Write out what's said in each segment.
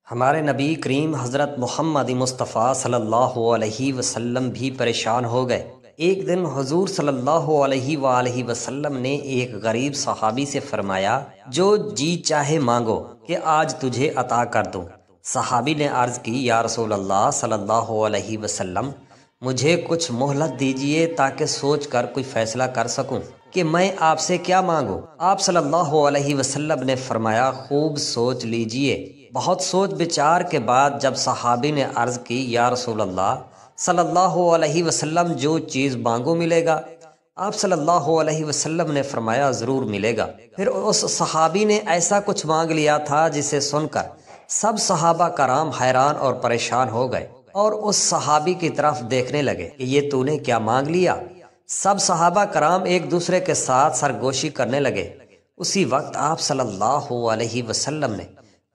ہمارے نبی کریم حضرت محمد مصطفیٰ صلی اللہ علیہ وسلم بھی پریشان ہو گئے۔ ایک دن حضور صلی اللہ علیہ وآلہ وسلم نے ایک غریب صحابی سے فرمایا، جو جی چاہے مانگو کہ آج تجھے عطا کر دوں۔ صحابی نے عرض کی، یا رسول اللہ صلی اللہ علیہ وسلم، مجھے کچھ مہلت دیجئے تاکہ سوچ کر کوئی فیصلہ کر سکوں کہ میں آپ سے کیا مانگوں۔ آپ صلی اللہ علیہ وسلم نے فرمایا، خوب سوچ لیجئے۔ بہت سوچ بچار کے بعد جب صحابی نے عرض کی، یا رسول اللہ صلی اللہ علیہ وسلم، جو چیز مانگو ملے گا؟ آپ صلی اللہ علیہ وسلم نے فرمایا، ضرور ملے گا۔ پھر اس صحابی نے ایسا کچھ مانگ لیا تھا جسے سن کر سب صحابہ کرام حیران اور پریشان ہو گئے اور اس صحابی کی طرف دیکھنے لگے کہ یہ تو نے کیا مانگ لیا۔ سب صحابہ کرام ایک دوسرے کے ساتھ سرگوشی کرنے لگے۔ اسی وقت آپ صلی اللہ علیہ وسلم نے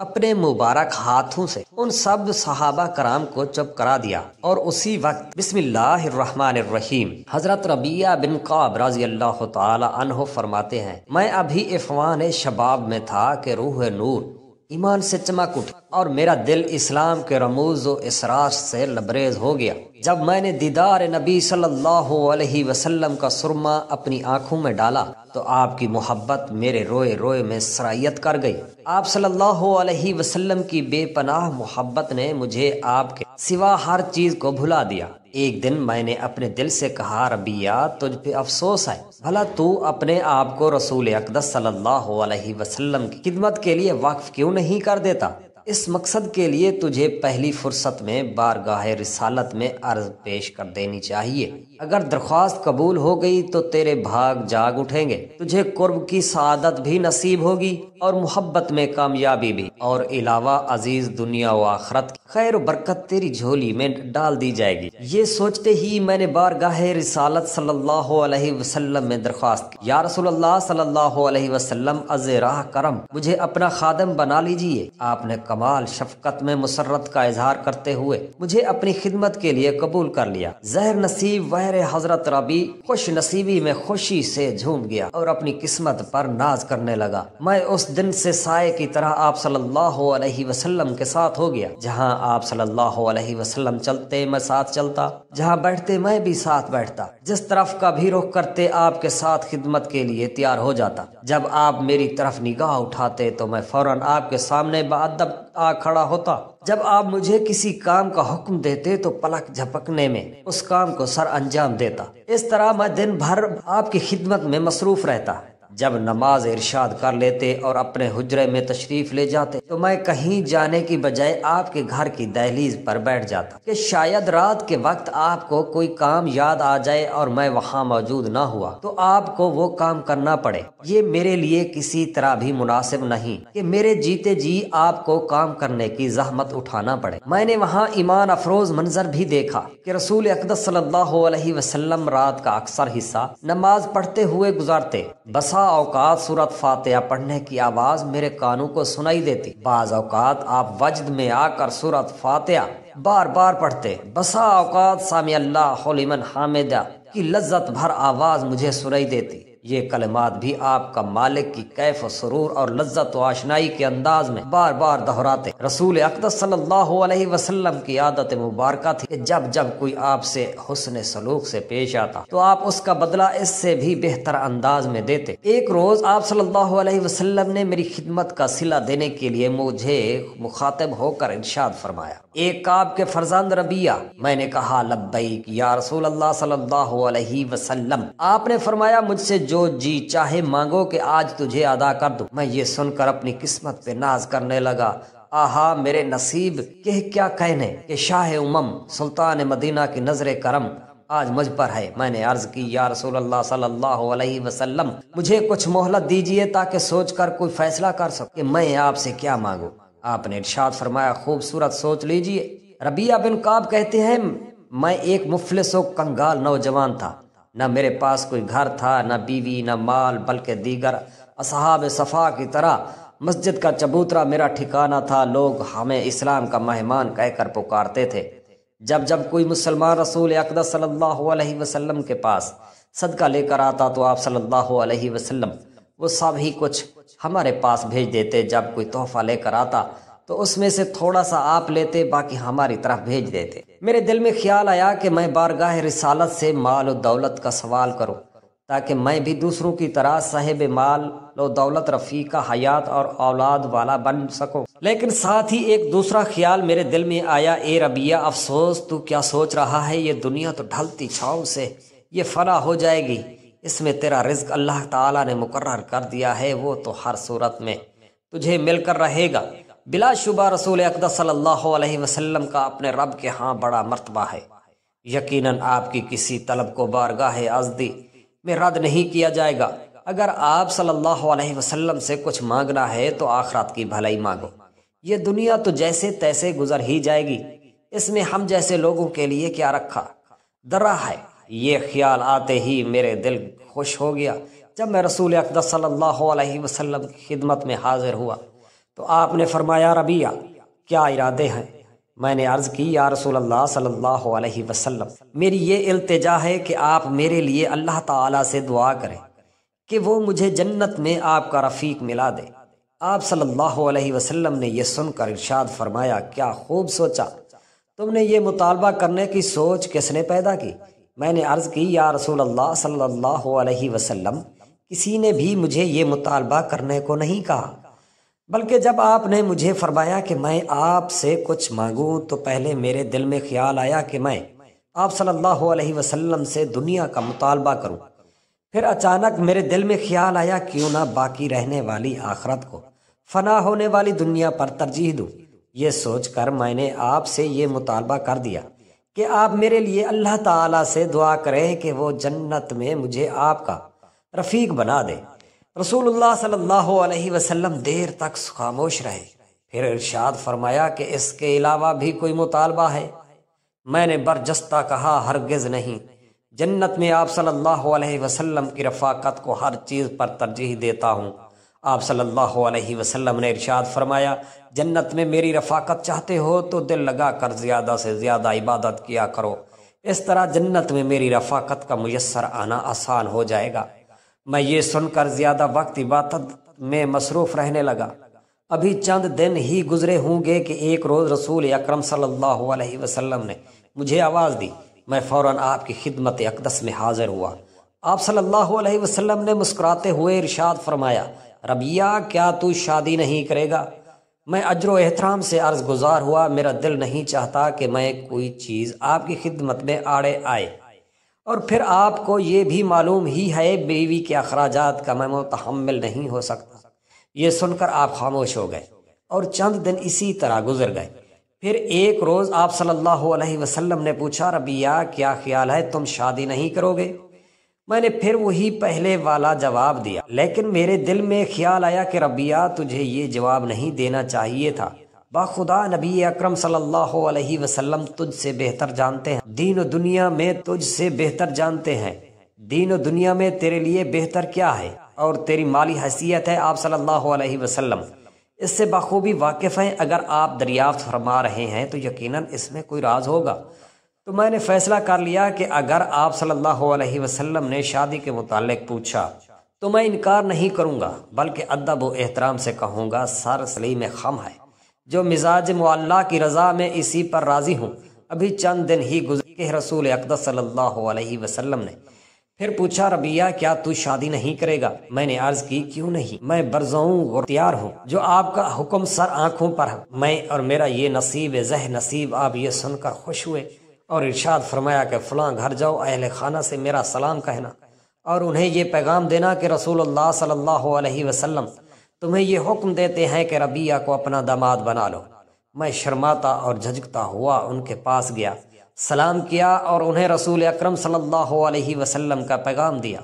اپنے مبارک ہاتھوں سے ان سب صحابہ کرام کو چپ کرا دیا، اور اسی وقت بسم اللہ الرحمن الرحیم۔ حضرت ربیعہ بن کعب رضی اللہ تعالی عنہ فرماتے ہیں، میں ابھی افوان شباب میں تھا کہ روح نور ایمان سے چمک اٹھ اور میرا دل اسلام کے رموز و اسرار سے لبریز ہو گیا۔ جب میں نے دیدار نبی صلی اللہ علیہ وسلم کا سرما اپنی آنکھوں میں ڈالا تو آپ کی محبت میرے روئے روئے میں سرایت کر گئی۔ آپ صلی اللہ علیہ وسلم کی بے پناہ محبت نے مجھے آپ کے سوا ہر چیز کو بھلا دیا۔ ایک دن میں نے اپنے دل سے کہا، ربیعہ تجھ پہ افسوس ہے، بھلا تو اپنے آپ کو رسول اقدس صلی اللہ علیہ وسلم کی خدمت کے لیے وقف کیوں نہیں کر دیتا؟ اس مقصد کے لیے تجھے پہلی فرصت میں بارگاہ رسالت میں عرض پیش کر دینی چاہیے۔ اگر درخواست قبول ہو گئی تو تیرے بھاگ جاگ اٹھیں گے، تجھے قرب کی سعادت بھی نصیب ہوگی اور محبت میں کامیابی بھی، اور علاوہ عزیز دنیا و آخرت کی خیر و برکت تیری جھولی میں ڈال دی جائے گی۔ یہ سوچتے ہی میں نے بارگاہ رسالت صلی اللہ علیہ وسلم میں درخواست کی، یا رسول اللہ صلی اللہ علیہ وسلم، از راہ کرم مجھے اپنا خادم بنا لیجئے۔ آپ نے کمال شفقت میں مسرت کا اظہار کرتے ہوئے مجھے اپنی خدمت کے لیے قبول کر لیا۔ زہر نصیب وہر حضرت ربی خوش نصیبی میں خوشی سے جھوم گیا اور اپنی قسمت پر ناز کرنے لگا۔ میں اس دن سے سائے کی طرح آپ صلی اللہ علیہ وسلم کے ساتھ ہو گیا۔ جہاں آپ صلی اللہ علیہ وسلم چلتے میں ساتھ چلتا، جہاں بیٹھتے میں بھی ساتھ بیٹھتا، جس طرف کا بھی رخ کرتے آپ کے ساتھ خدمت کے لیے تیار ہو جاتا۔ جب آپ میری طرف نگاہ اٹھاتے تو میں فوراً آپ کے سامنے بادب آ کھڑا ہوتا۔ جب آپ مجھے کسی کام کا حکم دیتے تو پلک جھپکنے میں اس کام کو سر انجام دیتا۔ اس طرح میں دن بھر آپ کی خدمت میں مصروف رہتا۔ جب نماز ارشاد کر لیتے اور اپنے حجرے میں تشریف لے جاتے تو میں کہیں جانے کی بجائے آپ کے گھر کی دہلیز پر بیٹھ جاتا کہ شاید رات کے وقت آپ کو کوئی کام یاد آ جائے اور میں وہاں موجود نہ ہوا تو آپ کو وہ کام کرنا پڑے۔ یہ میرے لیے کسی طرح بھی مناسب نہیں کہ میرے جیتے جی آپ کو کام کرنے کی زحمت اٹھانا پڑے۔ میں نے وہاں ایمان افروز منظر بھی دیکھا کہ رسول اقدس صلی اللہ علیہ وسلم رات کا اکثر حصہ نماز پڑھتے ہوئے گزارتے۔ بسا اوقات سورت فاتحہ پڑھنے کی آواز میرے کانوں کو سنائی دیتی، بعض اوقات آپ وجد میں آ کر سورت فاتحہ بار بار پڑھتے، بسا اوقات سامع اللہ لمن حامدہ کی لذت بھر آواز مجھے سنائی دیتی۔ یہ کلمات بھی آپ کا مالک کی کیف و سرور اور لذت و آشنائی کے انداز میں بار بار دہراتے۔ رسول اقدس صلی اللہ علیہ وسلم کی عادت مبارکہ تھی کہ جب جب کوئی آپ سے حسن سلوک سے پیش آتا تو آپ اس کا بدلہ اس سے بھی بہتر انداز میں دیتے۔ ایک روز آپ صلی اللہ علیہ وسلم نے میری خدمت کا صلہ دینے کے لیے مجھے مخاطب ہو کر ارشاد فرمایا، ایک کعب کے فرزند ربیعہ۔ میں نے کہا، لبیک یا رسول اللہ صلی اللہ علیہ وسلم۔ آپ نے فرمایا، مجھ سے جو جی چاہے مانگو کہ آج تجھے ادا کر دوں۔ میں یہ سن کر اپنی قسمت پہ ناز کرنے لگا، آہا میرے نصیب کہ کیا کہنے کہ شاہ امم سلطان مدینہ کی نظر کرم آج مجھ پر ہے۔ میں نے عرض کی، یا رسول اللہ صلی اللہ علیہ وسلم، مجھے کچھ مہلت دیجئے تاکہ سوچ کر کوئی فیصلہ کر سکوں کہ میں آپ سے کیا مانگوں۔ آپ نے ارشاد فرمایا، خوبصورت سوچ لیجئے۔ ربیعہ بن کعب کہتے ہیں، میں ایک مفلس و کنگال نوجوان تھا، نہ میرے پاس کوئی گھر تھا، نہ بیوی، نہ مال، بلکہ دیگر اصحاب صفا کی طرح مسجد کا چبوترا میرا ٹھکانہ تھا۔ لوگ ہمیں اسلام کا مہمان کہہ کر پکارتے تھے۔ جب جب کوئی مسلمان رسول اقدس صلی اللہ علیہ وسلم کے پاس صدقہ لے کر آتا تو آپ صلی اللہ علیہ وسلم وہ سب ہی کچھ ہمارے پاس بھیج دیتے۔ جب کوئی تحفہ لے کر آتا تو اس میں سے تھوڑا سا آپ لیتے، باقی ہماری طرف بھیج دیتے۔ میرے دل میں خیال آیا کہ میں بارگاہ رسالت سے مال و دولت کا سوال کروں تاکہ میں بھی دوسروں کی طرح صاحب مال و دولت، رفیق حیات اور اولاد والا بن سکوں۔ لیکن ساتھ ہی ایک دوسرا خیال میرے دل میں آیا، اے ربیہ افسوس، تو کیا سوچ رہا ہے؟ یہ دنیا تو ڈھلتی چھاؤں سے یہ فنا ہو جائے گی، اس میں تیرا رزق اللہ تعالیٰ نے مقرر کر دیا ہے، وہ تو ہر صورت میں تجھے مل کر رہے گا۔ بلا شبہ رسول اقدس صلی اللہ علیہ وسلم کا اپنے رب کے ہاں بڑا مرتبہ ہے، یقیناً آپ کی کسی طلب کو بارگاہ ازدی میں رد نہیں کیا جائے گا۔ اگر آپ صلی اللہ علیہ وسلم سے کچھ مانگنا ہے تو آخرت کی بھلائی مانگو، یہ دنیا تو جیسے تیسے گزر ہی جائے گی، اس میں ہم جیسے لوگوں کے لیے کیا رکھا درا ہے۔ یہ خیال آتے ہی میرے دل خوش ہو گیا۔ جب میں رسول اقدس صلی اللہ علیہ وسلم کی خدمت میں حاضر ہوا تو آپ نے فرمایا، ربیہ کیا ارادے ہیں؟ میں نے عرض کی، یا رسول اللہ صلی اللہ علیہ وسلم، میری یہ التجا ہے کہ آپ میرے لیے اللہ تعالیٰ سے دعا کریں کہ وہ مجھے جنت میں آپ کا رفیق ملا دے۔ آپ صلی اللہ علیہ وسلم نے یہ سن کر ارشاد فرمایا، کیا خوب سوچا، تم نے یہ مطالبہ کرنے کی سوچ کس نے پیدا کی؟ میں نے عرض کی، یا رسول اللہ صلی اللہ علیہ وسلم، کسی نے بھی مجھے یہ مطالبہ کرنے کو نہیں کہا، بلکہ جب آپ نے مجھے فرمایا کہ میں آپ سے کچھ مانگوں تو پہلے میرے دل میں خیال آیا کہ میں آپ صلی اللہ علیہ وسلم سے دنیا کا مطالبہ کروں۔ پھر اچانک میرے دل میں خیال آیا، کیوں نہ باقی رہنے والی آخرت کو فنا ہونے والی دنیا پر ترجیح دوں۔ یہ سوچ کر میں نے آپ سے یہ مطالبہ کر دیا کہ آپ میرے لیے اللہ تعالیٰ سے دعا کریں کہ وہ جنت میں مجھے آپ کا رفیق بنا دے۔ رسول اللہ صلی اللہ علیہ وسلم دیر تک خاموش رہے، پھر ارشاد فرمایا کہ اس کے علاوہ بھی کوئی مطالبہ ہے؟ میں نے برجستہ کہا، ہرگز نہیں، جنت میں آپ صلی اللہ علیہ وسلم کی رفاقت کو ہر چیز پر ترجیح دیتا ہوں۔ آپ صلی اللہ علیہ وسلم نے ارشاد فرمایا، جنت میں میری رفاقت چاہتے ہو تو دل لگا کر زیادہ سے زیادہ عبادت کیا کرو، اس طرح جنت میں میری رفاقت کا میسر آنا آسان ہو جائے گا۔ میں یہ سن کر زیادہ وقت عبادت میں مصروف رہنے لگا۔ ابھی چند دن ہی گزرے ہوں گے کہ ایک روز رسول اکرم صلی اللہ علیہ وسلم نے مجھے آواز دی، میں فوراً آپ کی خدمت اقدس میں حاضر ہوا۔ آپ صلی اللہ علیہ وسلم نے مسکراتے ہوئے ارشاد فرمایا، ربیہ کیا تو شادی نہیں کرے گا؟ میں اجر و احترام سے عرض گزار ہوا، میرا دل نہیں چاہتا کہ میں کوئی چیز آپ کی خدمت میں آڑے آئے، اور پھر آپ کو یہ بھی معلوم ہی ہے بیوی کے اخراجات کا میں متحمل نہیں ہو سکتا۔ یہ سن کر آپ خاموش ہو گئے اور چند دن اسی طرح گزر گئے۔ پھر ایک روز آپ صلی اللہ علیہ وسلم نے پوچھا، ربیہ کیا خیال ہے، تم شادی نہیں کرو گے؟ میں نے پھر وہی پہلے والا جواب دیا، لیکن میرے دل میں خیال آیا کہ ربیہ تجھے یہ جواب نہیں دینا چاہیے تھا، باخدا نبی اکرم صلی اللہ علیہ وسلم تجھ سے بہتر جانتے ہیں، دین و دنیا میں تجھ سے بہتر جانتے ہیں، دین و دنیا میں تیرے لیے بہتر کیا ہے اور تیری مالی حیثیت ہے، آپ صلی اللہ علیہ وسلم اس سے بخوبی واقف ہیں۔ اگر آپ دریافت فرما رہے ہیں تو یقیناً اس میں کوئی راز ہوگا۔ تو میں نے فیصلہ کر لیا کہ اگر آپ صلی اللہ علیہ وسلم نے شادی کے متعلق پوچھا تو میں انکار نہیں کروں گا، بلکہ ادب و احترام سے کہوں گا، سر سلیم خم ہے، جو مزاج معلّہ کی رضا میں اسی پر راضی ہوں۔ ابھی چند دن ہی گزرے کہ رسول اقدس صلی اللہ علیہ وسلم نے پھر پوچھا، ربیہ کیا تو شادی نہیں کرے گا؟ میں نے عرض کی، کیوں نہیں، میں برزوں اور تیار ہوں، جو آپ کا حکم سر آنکھوں پر ہے۔ میں اور میرا یہ نصیب زہ نصیب۔ آپ یہ سن کر خوش ہوئے اور ارشاد فرمایا کہ فلاں گھر جاؤ، اہل خانہ سے میرا سلام کہنا اور انہیں یہ پیغام دینا کہ رسول اللہ صلی اللہ علیہ وسلم تمہیں یہ حکم دیتے ہیں کہ ربیہ کو اپنا داماد بنا لو۔ میں شرماتا اور جھجکتا ہوا ان کے پاس گیا، سلام کیا اور انہیں رسول اکرم صلی اللہ علیہ وسلم کا پیغام دیا،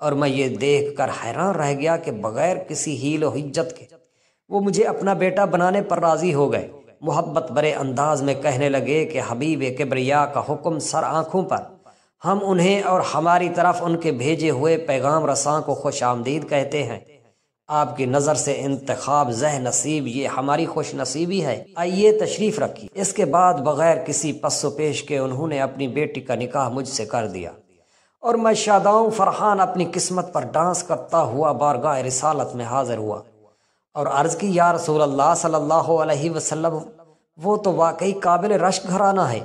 اور میں یہ دیکھ کر حیران رہ گیا کہ بغیر کسی حیل و حجت کے وہ مجھے اپنا بیٹا بنانے پر راضی ہو گئے۔ محبت برے انداز میں کہنے لگے کہ حبیب کبریا کا حکم سر آنکھوں پر، ہم انہیں اور ہماری طرف ان کے بھیجے ہوئے پیغام رساں کو خوش آمدید کہتے ہیں۔ آپ کی نظر سے انتخاب زہ نصیب یہ ہماری خوش نصیبی ہے، آئیے تشریف رکھیے۔ اس کے بعد بغیر کسی پس و پیش کے انہوں نے اپنی بیٹی کا نکاح مجھ سے کر دیا، اور میں شاداؤں فرحان اپنی قسمت پر ڈانس کرتا ہوا بارگاہ رسالت میں حاضر ہوا۔ اور عرض کی یا رسول اللہ صلی اللہ علیہ وسلم وہ تو واقعی قابل رشک گھرانہ ہے،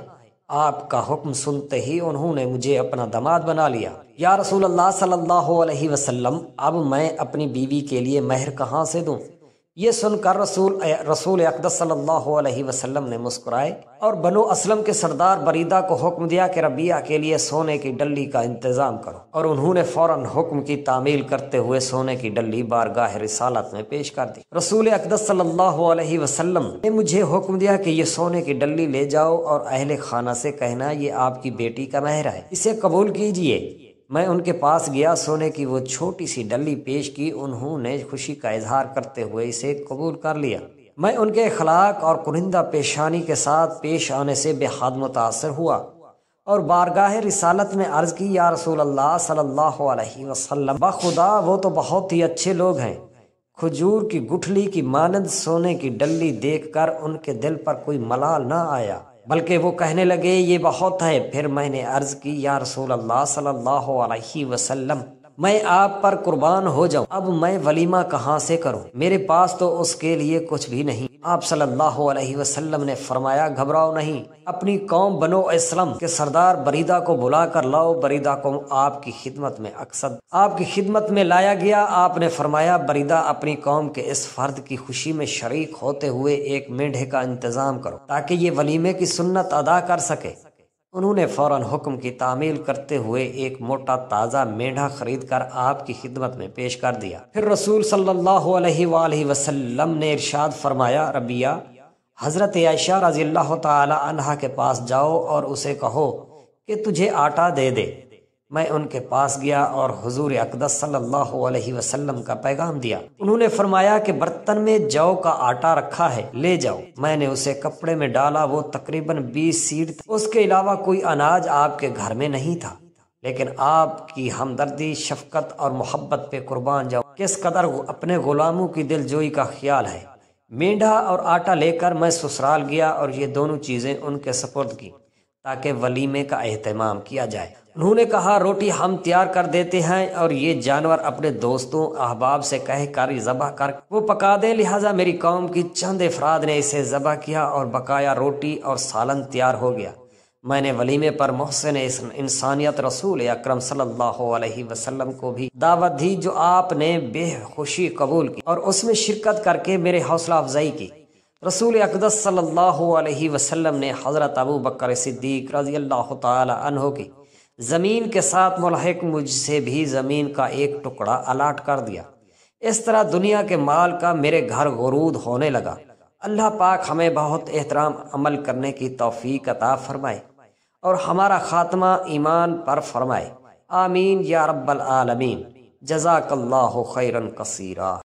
آپ کا حکم سنتے ہی انہوں نے مجھے اپنا داماد بنا لیا۔ یا رسول اللہ صلی اللہ علیہ وسلم اب میں اپنی بیوی کے لیے مہر کہاں سے دوں؟ یہ سن کر رسول اقدس صلی اللہ علیہ وسلم نے مسکرائے اور بنو اسلم کے سردار بریدہ کو حکم دیا کہ ربیہ کے لیے سونے کی ڈلی کا انتظام کرو، اور انہوں نے فوراً حکم کی تعمیل کرتے ہوئے سونے کی ڈلی بارگاہ رسالت میں پیش کر دی۔ رسول اقدس صلی اللہ علیہ وسلم نے مجھے حکم دیا کہ یہ سونے کی ڈلی لے جاؤ اور اہل خانہ سے کہنا یہ آپ کی بیٹی کا مہر ہے، اسے قبول کیجئے۔ میں ان کے پاس گیا، سونے کی وہ چھوٹی سی ڈلی پیش کی، انہوں نے خوشی کا اظہار کرتے ہوئے اسے قبول کر لیا۔ میں ان کے اخلاق اور کنندہ پیشانی کے ساتھ پیش آنے سے بے حد متاثر ہوا اور بارگاہ رسالت میں عرض کی یا رسول اللہ صلی اللہ علیہ وسلم بخدا وہ تو بہت ہی اچھے لوگ ہیں۔ کھجور کی گٹھلی کی مانند سونے کی ڈلی دیکھ کر ان کے دل پر کوئی ملال نہ آیا، بلکہ وہ کہنے لگے یہ بہت ہے۔ پھر میں نے عرض کی یا رسول اللہ صلی اللہ علیہ وسلم میں آپ پر قربان ہو جاؤں، اب میں ولیمہ کہاں سے کروں؟ میرے پاس تو اس کے لیے کچھ بھی نہیں۔ آپ صلی اللہ علیہ وسلم نے فرمایا گھبراؤ نہیں، اپنی قوم بنو اسلم کے سردار بریدہ کو بلا کر لاؤ۔ بریدہ کو آپ کی خدمت میں لایا گیا۔ آپ نے فرمایا بریدہ اپنی قوم کے اس فرد کی خوشی میں شریک ہوتے ہوئے ایک مینڈھے کا انتظام کرو تاکہ یہ ولیمے کی سنت ادا کر سکے۔ انہوں نے فوراً حکم کی تعمیل کرتے ہوئے ایک موٹا تازہ مینڈھا خرید کر آپ کی خدمت میں پیش کر دیا۔ پھر رسول صلی اللہ علیہ وآلہ وسلم نے ارشاد فرمایا ربیہ حضرت عائشہ رضی اللہ تعالی عنہا کے پاس جاؤ اور اسے کہو کہ تجھے آٹا دے دے۔ میں ان کے پاس گیا اور حضور اقدس صلی اللہ علیہ وسلم کا پیغام دیا۔ انہوں نے فرمایا کہ برتن میں جو کا آٹا رکھا ہے لے جاؤ۔ میں نے اسے کپڑے میں ڈالا، وہ تقریباً 20 سیڑ تھی، اس کے علاوہ کوئی اناج آپ کے گھر میں نہیں تھا، لیکن آپ کی ہمدردی، شفقت اور محبت پہ قربان جاؤ کس قدر اپنے غلاموں کی دل جوئی کا خیال ہے۔ مینڈھا اور آٹا لے کر میں سسرال گیا اور یہ دونوں چیزیں ان کے سپرد کی تاکہ ولیمے کا اہتمام کیا جائے۔ انہوں نے کہا روٹی ہم تیار کر دیتے ہیں اور یہ جانور اپنے دوستوں احباب سے کہہ کر ذبح کر وہ پکا دیں، لہٰذا میری قوم کی چند افراد نے اسے ذبح کیا اور بقایا روٹی اور سالن تیار ہو گیا۔ میں نے ولیمے پر محسن انسانیت رسول اکرم صلی اللہ علیہ وسلم کو بھی دعوت دی جو آپ نے بے خوشی قبول کی اور اس میں شرکت کر کے میرے حوصلہ افزائی کی۔ رسول اقدس صلی اللہ علیہ وسلم نے حضرت ابو بکر صدیق رضی اللہ تعالی عنہ کی زمین کے ساتھ ملحق مجھ سے بھی زمین کا ایک ٹکڑا الاٹ کر دیا۔ اس طرح دنیا کے مال کا میرے گھر غرود ہونے لگا۔ اللہ پاک ہمیں بہت احترام عمل کرنے کی توفیق عطا فرمائے اور ہمارا خاتمہ ایمان پر فرمائے، آمین یا رب العالمین۔ جزاک اللہ خیرا کثیرا۔